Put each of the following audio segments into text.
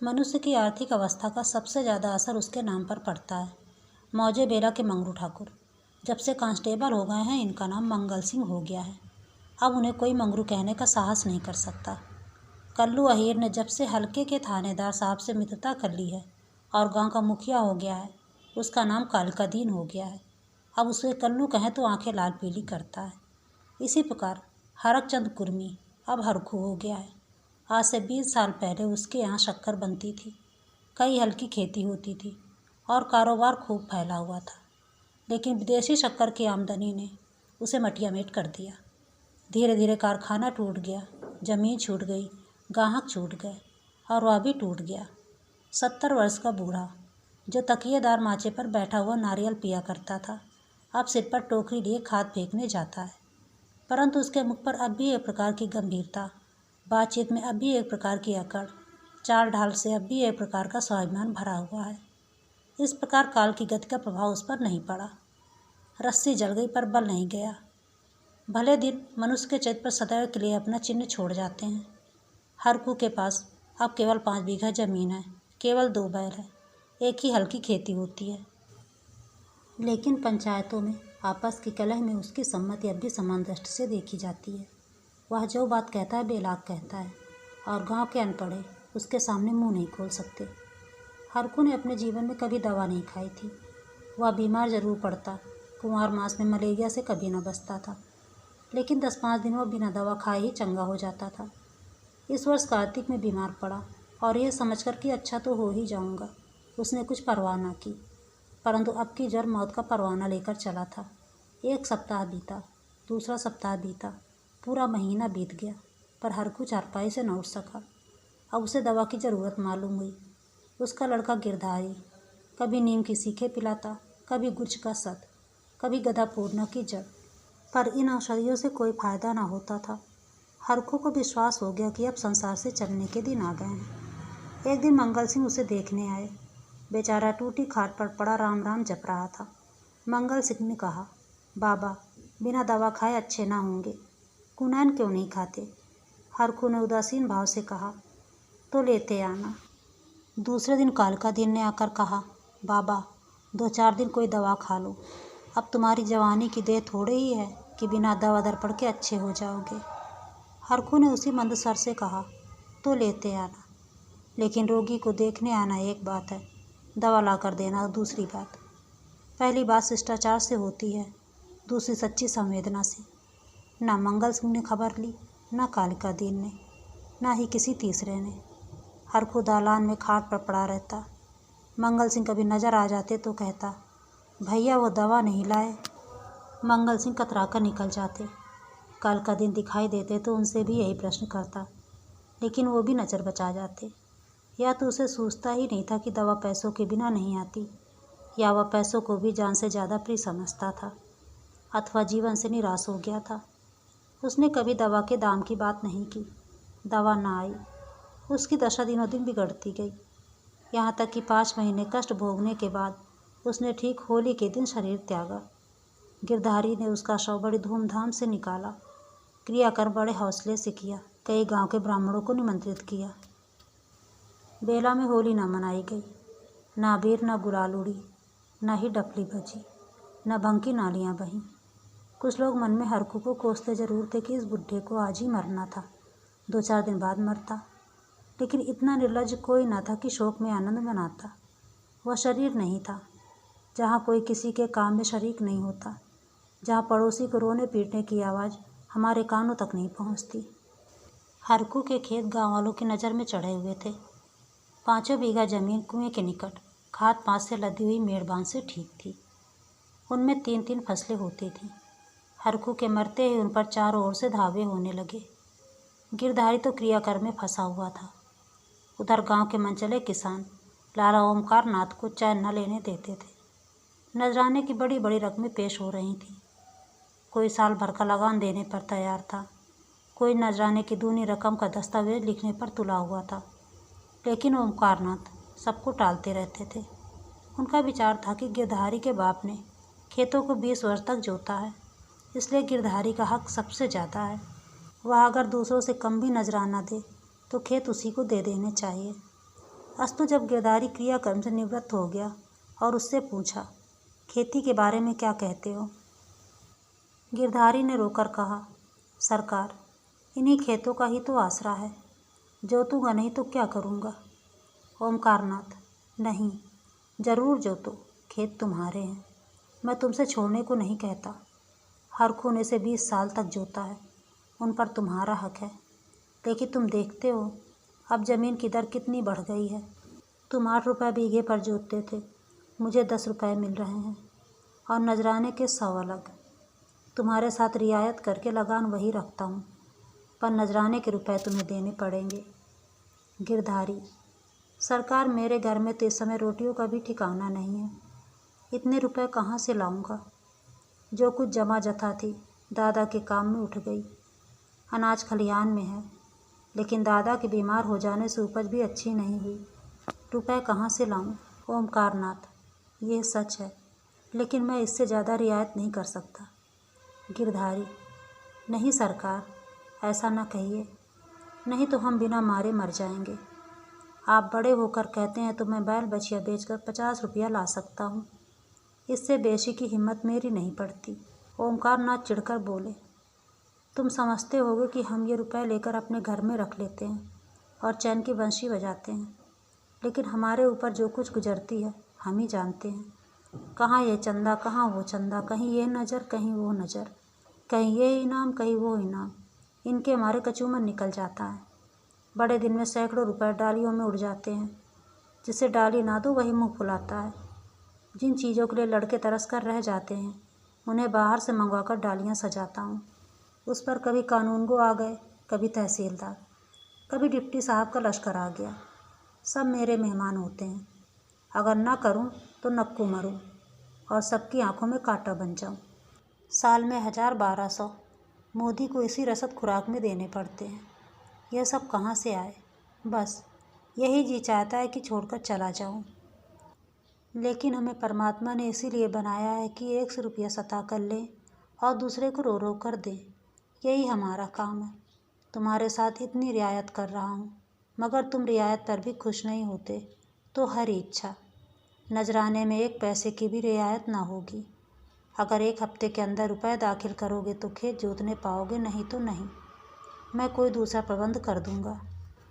मनुष्य की आर्थिक अवस्था का सबसे ज़्यादा असर उसके नाम पर पड़ता है। मौजे बेला के मंगरू ठाकुर जब से कांस्टेबल हो गए हैं, इनका नाम मंगल सिंह हो गया है। अब उन्हें कोई मंगरू कहने का साहस नहीं कर सकता। कल्लू अहीर ने जब से हल्के के थानेदार साहब से मित्रता कर ली है और गांव का मुखिया हो गया है, उसका नाम कालिकादीन हो गया है। अब उसे कल्लू कहें तो आंखें लाल पीली करता है। इसी प्रकार हरकचंद कुर्मी अब हरखू हो गया है। आज से 20 साल पहले उसके यहाँ शक्कर बनती थी, कई हल्की खेती होती थी और कारोबार खूब फैला हुआ था। लेकिन विदेशी शक्कर की आमदनी ने उसे मटियामेट कर दिया। धीरे धीरे कारखाना टूट गया, ज़मीन छूट गई, ग्राहक छूट गए और वह भी टूट गया। 70 वर्ष का बूढ़ा जो तकिएदार माचे पर बैठा हुआ नारियल पिया करता था, अब सिर पर टोकरी लिए खाद फेंकने जाता है। परंतु उसके मुख पर अब भी एक प्रकार की गंभीरता, बातचीत में अब भी एक प्रकार की अकड़, चाल ढाल से अब भी एक प्रकार का स्वाभिमान भरा हुआ है। इस प्रकार काल की गति का प्रभाव उस पर नहीं पड़ा। रस्सी जल गई पर बल नहीं गया। भले दिन मनुष्य के चित्त पर सदैव के लिए अपना चिन्ह छोड़ जाते हैं। हरखू के पास अब केवल 5 बीघा जमीन है, केवल 2 बैल है, एक ही हल्की खेती होती है। लेकिन पंचायतों में आपस की कलह में उसकी सम्मति अब भी समान दृष्टि से देखी जाती है। वह जो बात कहता है बेलाग कहता है और गांव के अनपढ़े उसके सामने मुंह नहीं खोल सकते। हरखू ने अपने जीवन में कभी दवा नहीं खाई थी। वह बीमार जरूर पड़ता, कुंवार मास में मलेरिया से कभी न बचता था, लेकिन 10-5 दिन वह बिना दवा खाए ही चंगा हो जाता था। इस वर्ष कार्तिक में बीमार पड़ा और यह समझकर कि अच्छा तो हो ही जाऊंगा, उसने कुछ परवाह न की। परंतु अब की जड़ मौत का परवाना लेकर चला था। 1 सप्ताह बीता, दूसरा सप्ताह बीता, पूरा महीना बीत गया, पर हरखू चारपाई से न उठ सका। अब उसे दवा की ज़रूरत मालूम हुई। उसका लड़का गिरधारी कभी नीम की सीखें पिलाता, कभी गुर्ज का सत, कभी गधा पूर्णा की जड़, पर इन औषधियों से कोई फायदा न होता था। हरखू को विश्वास हो गया कि अब संसार से चलने के दिन आ गए हैं। एक दिन मंगल सिंह उसे देखने आए। बेचारा टूटी खाट पर पड़ा राम राम जप रहा था। मंगल सिंह ने कहा, बाबा बिना दवा खाए अच्छे ना होंगे, कुनैन क्यों नहीं खाते? हरखू ने उदासीन भाव से कहा, तो लेते आना। दूसरे दिन कालिकादीन ने आकर कहा, बाबा 2-4 दिन कोई दवा खा लो, अब तुम्हारी जवानी की देर थोड़े ही है कि बिना दवा दर पड़ के अच्छे हो जाओगे। हरखू ने उसी मंद स्वर से कहा, तो लेते आना, लेकिन रोगी को देखने आना एक बात है, दवा ला कर देना दूसरी बात। पहली बात शिष्टाचार से होती है, दूसरी सच्ची संवेदना से। ना मंगल सिंह ने खबर ली, ना कालिकादीन ने, ना ही किसी तीसरे ने। हरखू दालान में खाट पर पड़ा रहता। मंगल सिंह कभी नज़र आ जाते तो कहता, भैया वो दवा नहीं लाए। मंगल सिंह कतरा कर निकल जाते। कालिकादीन दिखाई देते तो उनसे भी यही प्रश्न करता, लेकिन वो भी नज़र बचा जाते। या तो उसे सूझता ही नहीं था कि दवा पैसों के बिना नहीं आती, या वह पैसों को भी जान से ज़्यादा प्रिय समझता था, अथवा जीवन से निराश हो गया था। उसने कभी दवा के दाम की बात नहीं की। दवा ना आई, उसकी दशा दिनों दिन बिगड़ती गई, यहाँ तक कि 5 महीने कष्ट भोगने के बाद उसने ठीक होली के दिन शरीर त्यागा। गिरधारी ने उसका शव बड़ी धूमधाम से निकाला, क्रियाक्रम बड़े हौसले से किया, कई गांव के ब्राह्मणों को निमंत्रित किया। बेला में होली न मनाई गई, ना अबीर न गुलाल उड़ी, न ही डफली बजी, न भंग की नालियाँ बहीं। कुछ लोग मन में हरखू को कोसते जरूर थे कि इस बुढ़े को आज ही मरना था, 2-4 दिन बाद मरता, लेकिन इतना निर्लज्ज कोई न था कि शोक में आनंद मनाता। वह शरीर नहीं था जहाँ कोई किसी के काम में शरीक नहीं होता, जहाँ पड़ोसी को रोने पीटने की आवाज़ हमारे कानों तक नहीं पहुँचती। हरखू के खेत गाँव वालों की नज़र में चढ़े हुए थे। 5 बीघा जमीन कुएं के निकट खाद पात से लदी हुई मेड़बान से ठीक थी। उनमें 3-3 फसलें होती थीं। हरखू के मरते ही उन पर चारों ओर से धावे होने लगे। गिरधारी तो क्रियाक्रम में फंसा हुआ था। उधर गांव के मनचले किसान लाला ओमकार नाथ को चैन न लेने देते थे। नजराने की बड़ी बड़ी रकमें पेश हो रही थीं। कोई साल भर का लगान देने पर तैयार था, कोई नजराने की दूनी रकम का दस्तावेज लिखने पर तुला हुआ था, लेकिन ओमकार नाथ सबको टालते रहते थे। उनका विचार था कि गिरधारी के बाप ने खेतों को 20 वर्ष तक जोता है, इसलिए गिरधारी का हक सबसे ज़्यादा है। वह अगर दूसरों से कम भी नजराना दे तो खेत उसी को दे देने चाहिए। अस्तु जब गिरधारी क्रियाकर्म से निवृत्त हो गया और उससे पूछा, खेती के बारे में क्या कहते हो? गिरधारी ने रोकर कहा, सरकार, इन्हीं खेतों का ही तो आसरा है। जोतूंगा नहीं तो क्या करूँगा? ओमकारनाथ, नहीं, जरूर जोतो, खेत तुम्हारे हैं। मैं तुमसे छोड़ने को नहीं कहता। हर खून इसे 20 साल तक जोता है, उन पर तुम्हारा हक है। लेकिन तुम देखते हो अब ज़मीन की दर कितनी बढ़ गई है। तुम 8 रुपये बीघे पर जोतते थे, मुझे 10 रुपये मिल रहे हैं, और नजराने के 100 अलग। तुम्हारे साथ रियायत करके लगान वही रखता हूँ, पर नजराने के रुपए तुम्हें देने पड़ेंगे। गिरधारी, सरकार, मेरे घर में तो इस समय रोटियों का भी ठिकाना नहीं है। इतने रुपए कहाँ से लाऊंगा? जो कुछ जमा जथा थी दादा के काम में उठ गई। अनाज खलिहान में है, लेकिन दादा के बीमार हो जाने से उपज भी अच्छी नहीं हुई। रुपए कहाँ से लाऊं? ओमकारनाथ, ये सच है, लेकिन मैं इससे ज़्यादा रियायत नहीं कर सकता। गिरधारी, नहीं सरकार, ऐसा ना कहिए, नहीं तो हम बिना मारे मर जाएंगे। आप बड़े होकर कहते हैं तो मैं बैल बछिया बेचकर 50 रुपया ला सकता हूँ। इससे बेची की हिम्मत मेरी नहीं पड़ती। ओमकारनाथ चिढ़कर बोले, तुम समझते होगे कि हम ये रुपए लेकर अपने घर में रख लेते हैं और चैन की बंशी बजाते हैं, लेकिन हमारे ऊपर जो कुछ गुजरती है हम ही जानते हैं। कहाँ ये चंदा, कहाँ वो चंदा, कहीं ये नज़र, कहीं वो नज़र, कहीं ये इनाम, कहीं वो इनाम। इनके हमारे कचूमर निकल जाता है। बड़े दिन में सैकड़ों रुपए डालियों में उड़ जाते हैं। जिसे डाली ना दो वही मुँह फुलाता है। जिन चीज़ों के लिए लड़के तरस कर रह जाते हैं उन्हें बाहर से मंगवाकर डालियाँ सजाता हूँ। उस पर कभी कानूनगो आ गए, कभी तहसीलदार, कभी डिप्टी साहब का लश्कर आ गया। सब मेरे मेहमान होते हैं। अगर ना करूँ तो नक्कू मरूँ और सबकी आंखों में कांटा बन जाऊँ। साल में 1000-1200 मोदी को इसी रसद खुराक में देने पड़ते हैं। यह सब कहाँ से आए? बस यही जी चाहता है कि छोड़कर चला जाऊँ। लेकिन हमें परमात्मा ने इसीलिए बनाया है कि एक से रुपया सता कर लें और दूसरे को रो रो कर दें। यही हमारा काम है। तुम्हारे साथ इतनी रियायत कर रहा हूँ, मगर तुम रियायत पर भी खुश नहीं होते, तो हर इच्छा। नजराने में 1 पैसे की भी रियायत ना होगी। अगर 1 हफ्ते के अंदर रुपए दाखिल करोगे तो खेत जोतने पाओगे, नहीं तो नहीं। मैं कोई दूसरा प्रबंध कर दूंगा।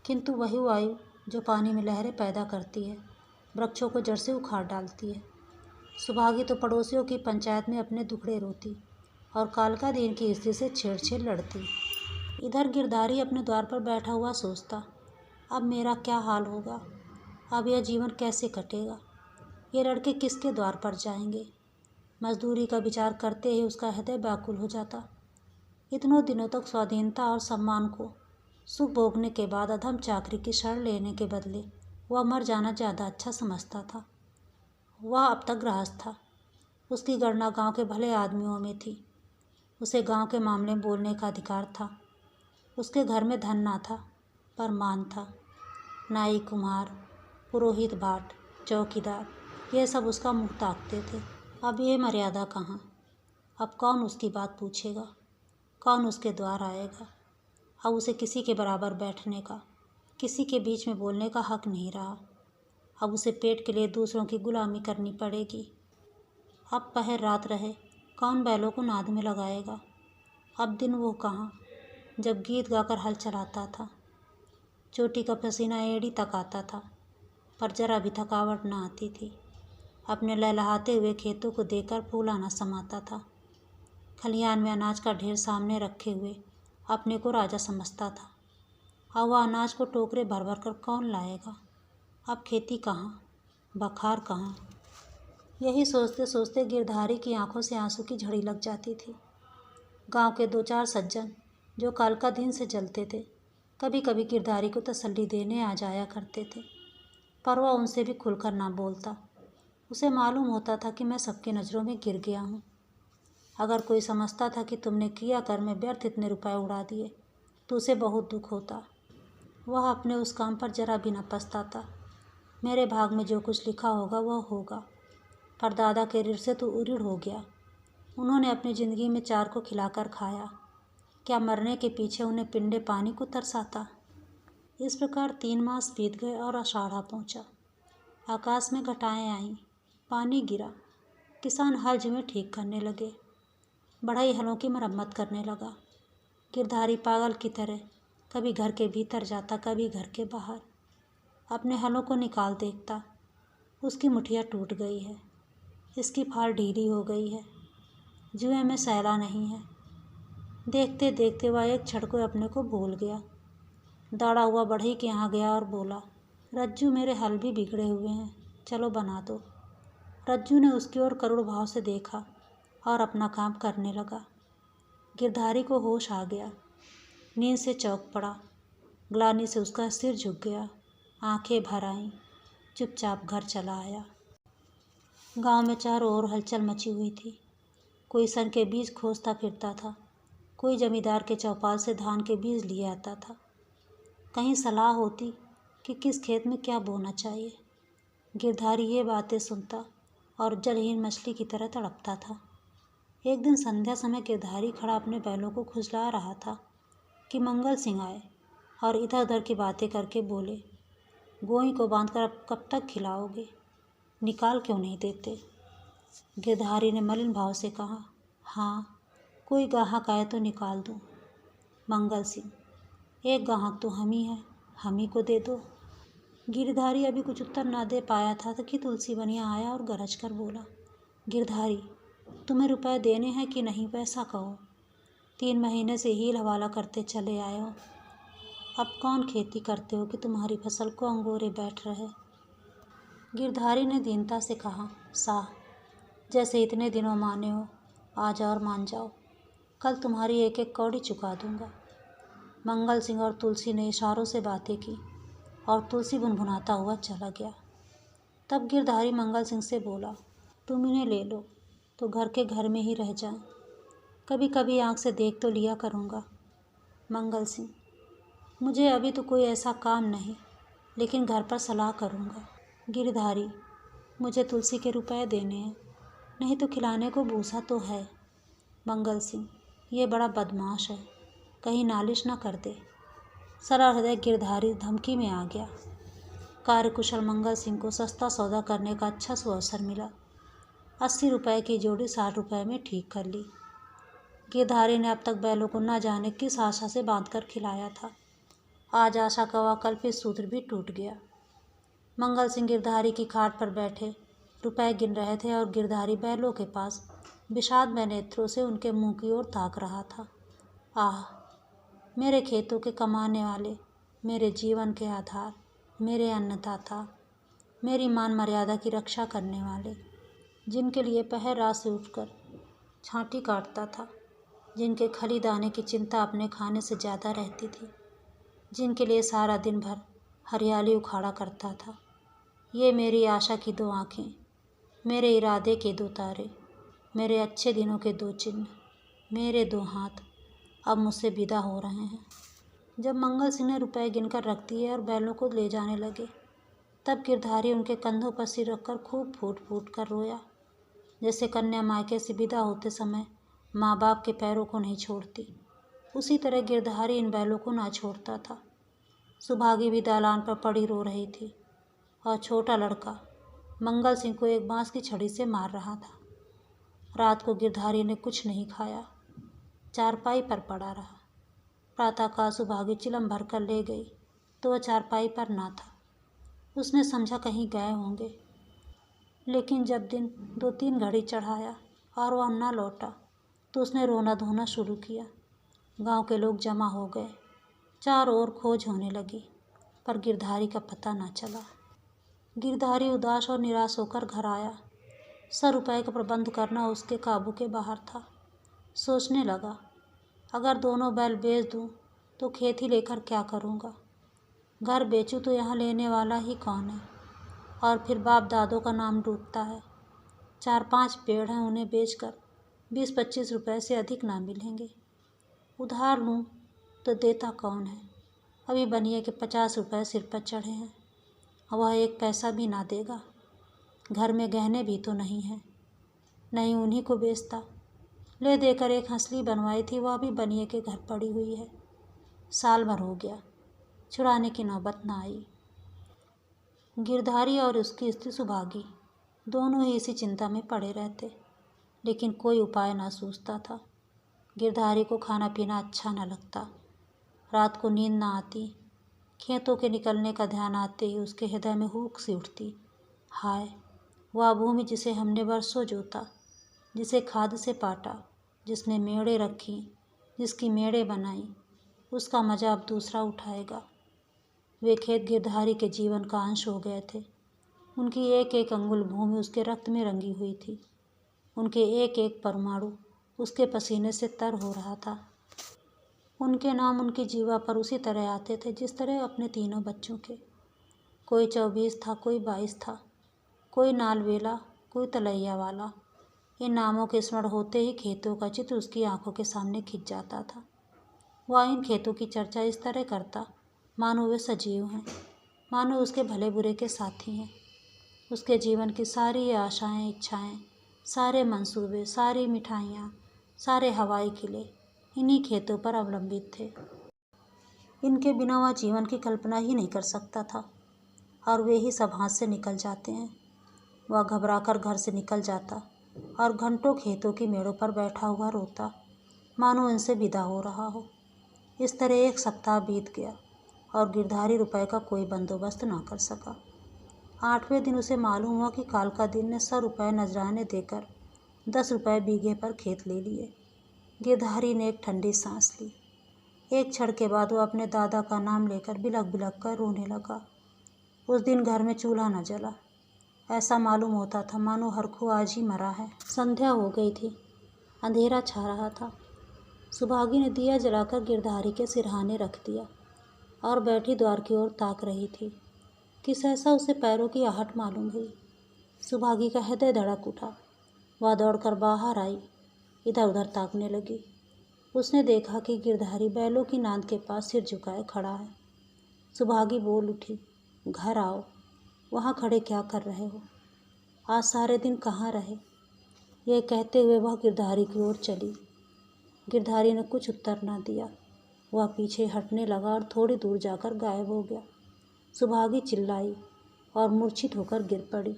किंतु वही वायु जो पानी में लहरें पैदा करती है, वृक्षों को जड़ से उखाड़ डालती है। सुभागी तो पड़ोसियों की पंचायत में अपने दुखड़े रोती और कालका दीन की स्त्री से छेड़ लड़ती। इधर गिरधारी अपने द्वार पर बैठा हुआ सोचता, अब मेरा क्या हाल होगा? अब यह जीवन कैसे कटेगा? ये लड़के किसके द्वार पर जाएंगे? मजदूरी का विचार करते ही उसका हृदय व्याकुल हो जाता। इतनों दिनों तक स्वाधीनता और सम्मान को सुख भोगने के बाद अधम चाकरी की शरण लेने के बदले वह मर जाना ज़्यादा अच्छा समझता था। वह अब तक गृहस्थ था। उसकी गणना गांव के भले आदमियों में थी। उसे गांव के मामले में बोलने का अधिकार था। उसके घर में धन ना था, पर मान था। नाई, कुम्हार, पुरोहित, भाट, चौकीदार, ये सब उसका मुँह ताकते थे। अब ये मर्यादा कहाँ? अब कौन उसकी बात पूछेगा? कौन उसके द्वार आएगा? अब उसे किसी के बराबर बैठने का, किसी के बीच में बोलने का हक नहीं रहा। अब उसे पेट के लिए दूसरों की गुलामी करनी पड़ेगी। अब पहर रात रहे, कौन बैलों को नाद में लगाएगा? अब दिन वो कहाँ जब गीत गाकर हल चलाता था। चोटी का पसीना एड़ी तक आता था, पर जरा भी थकावट न आती थी। अपने लहलहाते हुए खेतों को देखकर फूला न समाता था। खलिहान में अनाज का ढेर सामने रखे हुए अपने को राजा समझता था। अब वह अनाज को टोकरे भर भर कर कौन लाएगा? अब खेती कहाँ, बखार कहाँ? यही सोचते सोचते गिरधारी की आंखों से आंसू की झड़ी लग जाती थी। गांव के 2-4 सज्जन जो कालका दिन से जलते थे, कभी कभी गिरधारी को तसल्ली देने आ जाया करते थे, पर वह उनसे भी खुलकर ना बोलता। उसे मालूम होता था कि मैं सबकी नज़रों में गिर गया हूँ। अगर कोई समझता था कि तुमने क्रिया कर में व्यर्थ इतने रुपए उड़ा दिए तो उसे बहुत दुख होता। वह अपने उस काम पर जरा भी न पछताता। मेरे भाग में जो कुछ लिखा होगा वह होगा, पर दादा के ऋण से तो उरीढ़ हो गया। उन्होंने अपनी ज़िंदगी में 4 को खिलाकर खाया, क्या मरने के पीछे उन्हें पिंडे पानी को तरसाता? इस प्रकार 3 मास बीत गए और आषाढ़ा पहुंचा। आकाश में घटाएं आईं, पानी गिरा। किसान हल जुए ठीक करने लगे। बढ़ई हलों की मरम्मत करने लगा। गिरधारी पागल की तरह कभी घर के भीतर जाता, कभी घर के बाहर। अपने हलों को निकाल देखता। उसकी मुठिया टूट गई है, इसकी फाल ढीली हो गई है, जुए में सैला नहीं है। देखते देखते वह एक क्षण को अपने को भूल गया। दौड़ा हुआ बढ़ई के यहाँ गया और बोला, रज्जू मेरे हल भी बिगड़े हुए हैं, चलो बना दो। रज्जू ने उसकी ओर करुण भाव से देखा और अपना काम करने लगा। गिरधारी को होश आ गया, नींद से चौंक पड़ा। ग्लानि से उसका सिर झुक गया, आंखें भर आईं, चुपचाप घर चला आया। गांव में चारों ओर हलचल मची हुई थी। कोई सन के बीज खोजता फिरता था, कोई जमींदार के चौपाल से धान के बीज लिए आता था। कहीं सलाह होती कि किस खेत में क्या बोना चाहिए। गिरधारी ये बातें सुनता और जलहीन मछली की तरह तड़पता था। एक दिन संध्या समय गिरधारी खड़ा अपने बैलों को खुजला रहा था कि मंगल सिंह आए और इधर उधर की बातें करके बोले, गोई को बांधकर अब कब तक खिलाओगे, निकाल क्यों नहीं देते। गिरधारी ने मलिन भाव से कहा, हाँ, कोई गाहक आए तो निकाल दूँ। मंगल सिंह, एक गाहक तो हम ही हैं, हम ही को दे दो। गिरधारी अभी कुछ उत्तर ना दे पाया था कि तुलसी बनिया आया और गरज कर बोला, गिरधारी, तुम्हें रुपए देने हैं कि नहीं, पैसा कहो। 3 महीने से हील हवाला करते चले आए हो, अब कौन खेती करते हो कि तुम्हारी फसल को अंगोरे बैठ रहे। गिरधारी ने दीनता से कहा, साह, जैसे इतने दिनों माने हो, आज और मान जाओ, कल तुम्हारी एक एक कौड़ी चुका दूंगा। मंगल सिंह और तुलसी ने इशारों से बातें की और तुलसी भुनभुनाता हुआ चला गया। तब गिरधारी मंगल सिंह से बोला, तुम इन्हें ले लो तो घर के घर में ही रह जाएं, कभी कभी आँख से देख तो लिया करूँगा। मंगल सिंह, मुझे अभी तो कोई ऐसा काम नहीं, लेकिन घर पर सलाह करूँगा। गिरधारी, मुझे तुलसी के रुपए देने हैं, नहीं तो खिलाने को भूसा तो है। मंगल सिंह, ये बड़ा बदमाश है, कहीं नालिश ना कर दे। सरल हृदय गिरधारी धमकी में आ गया। कार्यकुशल मंगल सिंह को सस्ता सौदा करने का अच्छा अवसर मिला। 80 रुपए की जोड़ी 60 रुपए में ठीक कर ली। गिरधारी ने अब तक बैलों को न जाने किस आशा से बांधकर खिलाया था। आज आशा का वह कल्पित सूत्र भी टूट गया। मंगल सिंह गिरधारी की खाट पर बैठे रुपए गिन रहे थे और गिरधारी बैलों के पास विषादमय नेत्रों से उनके मुंह की ओर ताक रहा था। आह, मेरे खेतों के कमाने वाले, मेरे जीवन के आधार, मेरे अन्नदाता, मेरी मान मर्यादा की रक्षा करने वाले, जिनके लिए पहर रात से उठकर छांटी काटता था, जिनके खली दाने की चिंता अपने खाने से ज़्यादा रहती थी, जिनके लिए सारा दिन भर हरियाली उखाड़ा करता था। ये मेरी आशा की 2 आँखें, मेरे इरादे के 2 तारे, मेरे अच्छे दिनों के 2 चिन्ह, मेरे 2 हाथ अब मुझसे विदा हो रहे हैं। जब मंगल सिंह ने रुपए गिनकर रख दिए और बैलों को ले जाने लगे, तब गिरधारी उनके कंधों पर सिर रखकर खूब फूट फूट कर रोया, जैसे कन्या मायके से विदा होते समय माँ बाप के पैरों को नहीं छोड़ती, उसी तरह गिरधारी इन बैलों को ना छोड़ता था। सुभागी भी दालान पर पड़ी रो रही थी और छोटा लड़का मंगल सिंह को एक बांस की छड़ी से मार रहा था। रात को गिरधारी ने कुछ नहीं खाया, चारपाई पर पड़ा रहा। प्रातःकाल सुभागी चिलम भर कर ले गई तो वह चारपाई पर ना था। उसने समझा कहीं गए होंगे, लेकिन जब दिन 2-3 घड़ी चढ़ाया और वह न लौटा तो उसने रोना धोना शुरू किया। गांव के लोग जमा हो गए, चारों ओर खोज होने लगी, पर गिरधारी का पता न चला। गिरधारी उदास और निराश होकर घर आया। 100 रुपये का प्रबंध करना उसके काबू के बाहर था। सोचने लगा, अगर दोनों बैल बेच दूं तो खेती लेकर क्या करूंगा। घर बेचूं तो यहाँ लेने वाला ही कौन है, और फिर बाप दादों का नाम डूबता है। 4-5 पेड़ हैं, उन्हें बेचकर 20-25 रुपये से अधिक ना मिलेंगे। उधार लूँ तो देता कौन है। अभी बनिए के 50 रुपये सिर पर चढ़े हैं, वह 1 पैसा भी ना देगा। घर में गहने भी तो नहीं हैं, नहीं उन्हीं को बेचता। ले देकर एक हंसली बनवाई थी, वह भी बनिए के घर पड़ी हुई है। साल भर हो गया, छुड़ाने की नौबत न आई। गिरधारी और उसकी स्त्री सुभागी दोनों ही इसी चिंता में पड़े रहते, लेकिन कोई उपाय न सूझता था। गिरधारी को खाना पीना अच्छा न लगता, रात को नींद न आती। खेतों के निकलने का ध्यान आते ही उसके हृदय में हुक सी उठती। हाय, वह भूमि जिसे हमने वर्षों जोता, जिसे खाद से पाटा, जिसमें मेड़े रखी, जिसकी मेड़े बनाई, उसका मजा अब दूसरा उठाएगा। वे खेत गिरधारी के जीवन का अंश हो गए थे। उनकी एक एक अंगुल भूमि उसके रक्त में रंगी हुई थी। उनके एक एक परमाणु उसके पसीने से तर हो रहा था। उनके नाम उनकी जीवा पर उसी तरह आते थे जिस तरह अपने तीनों बच्चों के। कोई 24 था, कोई 22 था, कोई नालवेला, कोई तलैया वाला। इन नामों के स्मरण होते ही खेतों का चित्र उसकी आंखों के सामने खिंच जाता था। वह इन खेतों की चर्चा इस तरह करता मानो वे सजीव हैं, मानो उसके भले बुरे के साथी हैं। उसके जीवन की सारी आशाएं, इच्छाएं, सारे मंसूबे, सारी मिठाइयाँ, सारे हवाई किले इन्हीं खेतों पर अवलंबित थे। इनके बिना वह जीवन की कल्पना ही नहीं कर सकता था, और वे ही सब हाथ से निकल जाते हैं। वह घबराकर घर से निकल जाता और घंटों खेतों की मेड़ों पर बैठा हुआ रोता, मानो उनसे विदा हो रहा हो। इस तरह एक सप्ताह बीत गया और गिरधारी रुपए का कोई बंदोबस्त ना कर सका। 8वें दिन उसे मालूम हुआ कि कालकादीन ने 100 रुपये नजराने देकर 10 रुपये बीघे पर खेत ले लिए। गिरधारी ने एक ठंडी सांस ली। एक क्षण के बाद वह अपने दादा का नाम लेकर बिलख बिलख कर रोने लगा। उस दिन घर में चूल्हा न जला। ऐसा मालूम होता था मानो हरखू आज ही मरा है। संध्या हो गई थी, अंधेरा छा रहा था। सुभागी ने दिया जलाकर गिरधारी के सिरहाने रख दिया और बैठी द्वार की ओर ताक रही थी कि सहसा उसे पैरों की आहट मालूम हुई। सुभागी का हृदय धड़क उठा। वह दौड़कर बाहर आई, इधर उधर ताकने लगी। उसने देखा कि गिरधारी बैलों की नांद के पास सिर झुकाए खड़ा है। सुभागी बोल उठी, घर आओ, वहाँ खड़े क्या कर रहे हो? आज सारे दिन कहाँ रहे? यह कहते हुए वह गिरधारी की ओर चली। गिरधारी ने कुछ उत्तर न दिया। वह पीछे हटने लगा और थोड़ी दूर जाकर गायब हो गया। सुभागी चिल्लाई और मूर्छित होकर गिर पड़ी।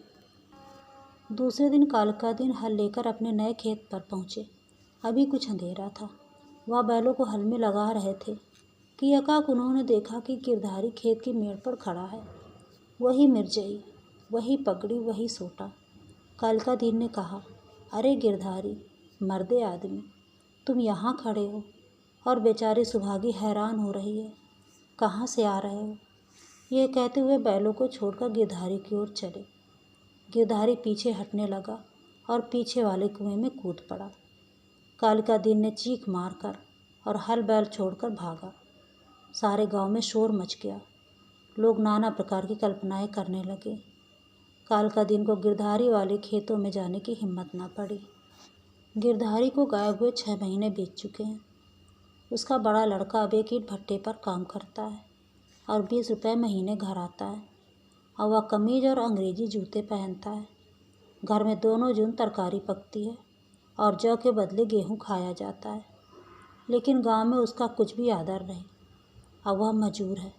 दूसरे दिन कालका दिन हल लेकर अपने नए खेत पर पहुँचे। अभी कुछ अंधेरा था। वह बैलों को हल में लगा रहे थे कि एकाएक उन्होंने देखा कि गिरधारी खेत की मेड़ पर खड़ा है। वही मिर्जई, वही पगड़ी, वही सोटा। कालका दीन ने कहा, अरे गिरधारी, मर्दे आदमी, तुम यहाँ खड़े हो? और बेचारी सुभागी हैरान हो रही है, कहाँ से आ रहे हो? यह कहते हुए बैलों को छोड़कर गिरधारी की ओर चले। गिरधारी पीछे हटने लगा और पीछे वाले कुएं में कूद पड़ा। कालिका दीन ने चीख मारकर और हल बैल छोड़कर भागा। सारे गांव में शोर मच गया। लोग नाना प्रकार की कल्पनाएं करने लगे। कालिका दीन को गिरधारी वाले खेतों में जाने की हिम्मत न पड़ी। गिरधारी को गायब हुए 6 महीने बीत चुके हैं। उसका बड़ा लड़का अब एक ईंट भट्टे पर काम करता है और 20 रुपये महीने घर आता है, और वह कमीज और अंग्रेजी जूते पहनता है। घर में दोनों जून तरकारी पकती है और जौ के बदले गेहूं खाया जाता है। लेकिन गांव में उसका कुछ भी आदर नहीं। अब वह मजूर है।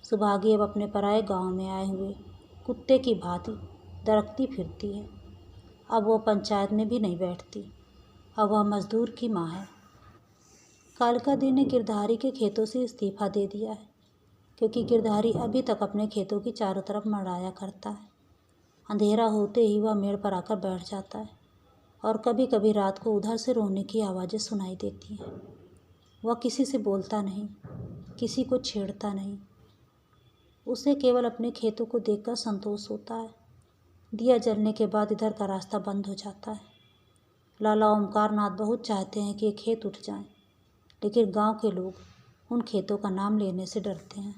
सुभागी अब अपने पराए गांव में आए हुए कुत्ते की भांति दरकती फिरती है। अब वह पंचायत में भी नहीं बैठती। अब वह मजदूर की माँ है। कालिका दी ने गिरधारी के खेतों से इस्तीफा दे दिया है, क्योंकि गिरधारी अभी तक अपने खेतों की चारों तरफ मड़ाया करता है। अंधेरा होते ही वह मेड़ पर आकर बैठ जाता है और कभी कभी रात को उधर से रोने की आवाज़ें सुनाई देती हैं। वह किसी से बोलता नहीं, किसी को छेड़ता नहीं। उसे केवल अपने खेतों को देखकर संतोष होता है। दिया जलने के बाद इधर का रास्ता बंद हो जाता है। लाला ओमकार नाथ बहुत चाहते हैं कि ये खेत उठ जाएं, लेकिन गांव के लोग उन खेतों का नाम लेने से डरते हैं।